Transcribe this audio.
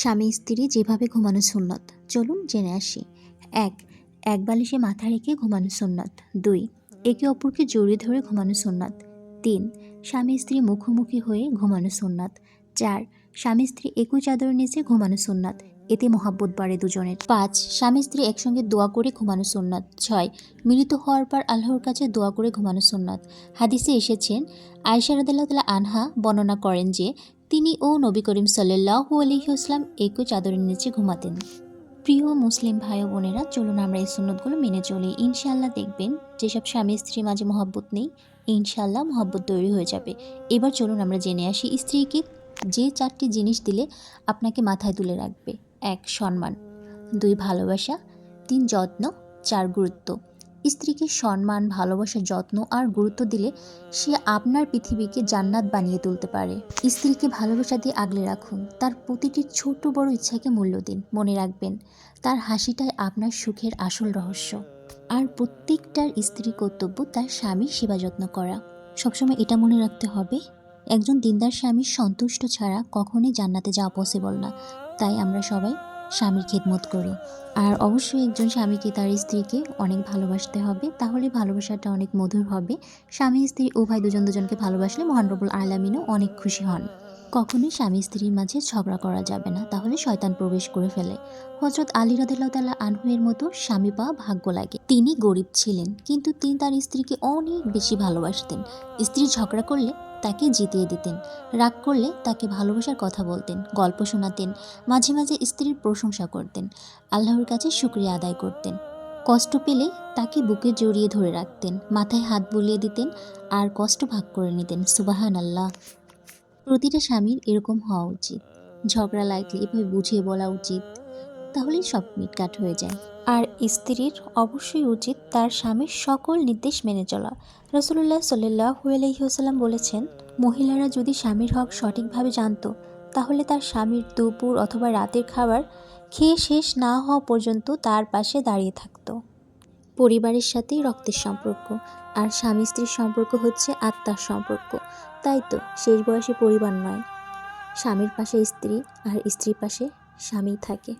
স্বামী স্ত্রী যেভাবে ঘুমানো সুন্নত, চলুন জেনে আসি। এক, এক বালিশে মাথা রেখে ঘুমানো সুন্নত। 2, একে অপরকে জড়িয়ে ধরে ঘুমানো সুন্নত। 3, স্বামী স্ত্রী মুখোমুখি হয়ে ঘুমানো সুন্নত। 4, স্বামী স্ত্রী একই চাদরের নিচে ঘুমানো সুন্নত, এতে মহাব্বত বাড়ে দুজনের। 5, স্বামী স্ত্রী একসঙ্গে দোয়া করে ঘুমানো সুন্নত। 6, মিলিত হওয়ার পর আল্লাহর কাছে দোয়া করে ঘুমানো সুন্নত। হাদিসে এসেছেন, আয়েশা রাদিয়াল্লাহু তাআলা আনহা বর্ণনা করেন যে তিনি ও নবী করিম সাল্লাল্লাহু আলাইহি ওয়াসাল্লাম একই চাদরের নিচে ঘুমাতেন। প্রিয় মুসলিম ভাই ও বোনেরা, চলুন আমরা এই সুন্নতগুলো মেনে চলি। ইনশাআল্লাহ দেখবেন যেসব স্বামী স্ত্রীর মাঝে মহব্বত নেই, ইনশাআল্লাহ মহব্বত তৈরি হয়ে যাবে। এবার চলুন আমরা জেনে আসি স্ত্রীকে যে 4টি জিনিস দিলে আপনাকে মাথায় তুলে রাখবে। 1, সম্মান। 2, ভালোবাসা। 3, যত্ন। 4, গুরুত্ব। স্ত্রীকে সম্মান, ভালোবাসা, যত্ন আর গুরুত্ব দিলে সে আপনার পৃথিবীকে জান্নাত বানিয়ে তুলতে পারে। স্ত্রীকে ভালোবাসা দিয়ে আগলে রাখুন, তার প্রতিটি ছোট বড় ইচ্ছাকে মূল্য দিন। মনে রাখবেন, তার হাসিটাই আপনার সুখের আসল রহস্য। আর প্রত্যেকটার স্ত্রী কর্তব্য তার স্বামীর সেবা যত্ন করা। সবসময় এটা মনে রাখতে হবে, একজন দিনদার স্বামীর সন্তুষ্ট ছাড়া কখনোই জান্নাতে যাওয়া পসিবল না। তাই আমরা সবাই স্বামীর খেদমত করি। আর অবশ্যই একজন স্বামীকে তার স্ত্রীকে অনেক ভালোবাসতে হবে, তাহলে ভালোবাসাটা অনেক মধুর হবে। স্বামী স্ত্রী উভয় দুজন দুজনকে ভালোবাসলে মহান রব্বুল আলামিনও অনেক খুশি হন। কখনোই স্বামী স্ত্রীর মাঝে ঝগড়া করা যাবে না, তাহলে শয়তান প্রবেশ করে ফেলে। হযরত আলী রাদিয়াল্লাহু তাআলা আনহু এর মতো স্বামী পাওয়া ভাগ্য লাগে। তিনি গরিব ছিলেন, কিন্তু তিনি তার স্ত্রীকে অনেক বেশি ভালোবাসতেন। স্ত্রী ঝগড়া করলে তাকে জিতিয়ে দিতেন, রাগ করলে তাকে ভালোবাসার কথা বলতেন, গল্প শোনাতেন, মাঝে মাঝে স্ত্রীর প্রশংসা করতেন, আল্লাহর কাছে শুকরিয়া আদায় করতেন। কষ্ট পেলে তাকে বুকে জড়িয়ে ধরে রাখতেন, মাথায় হাত বুলিয়ে দিতেন আর কষ্ট ভাগ করে নিতেন। সুবহানাল্লাহ। প্রতিটা স্বামীর এরকম হওয়া উচিত। ঝগড়া লাগলে এভাবে বুঝিয়ে বলা উচিত, তাহলেই সব মিটকাট হয়ে যায়। আর স্ত্রীর অবশ্যই উচিত তার স্বামীর সকল নির্দেশ মেনে চলা। রাসূলুল্লাহ সাল্লাল্লাহু আলাইহি ওয়াসাল্লাম বলেছেন, মহিলারা যদি স্বামীর হক সঠিকভাবে জানতো, তাহলে তার স্বামীর দুপুর অথবা রাতের খাবার খেয়ে শেষ না হওয়া পর্যন্ত তার পাশে দাঁড়িয়ে থাকতো। পরিবারের সাথেই রক্তের সম্পর্ক, আর স্বামী স্ত্রীর সম্পর্ক হচ্ছে আত্মার সম্পর্ক। তাই তো শেষ বয়সে পরিবার নয়, স্বামীর পাশে স্ত্রী আর স্ত্রীর পাশে স্বামী থাকে।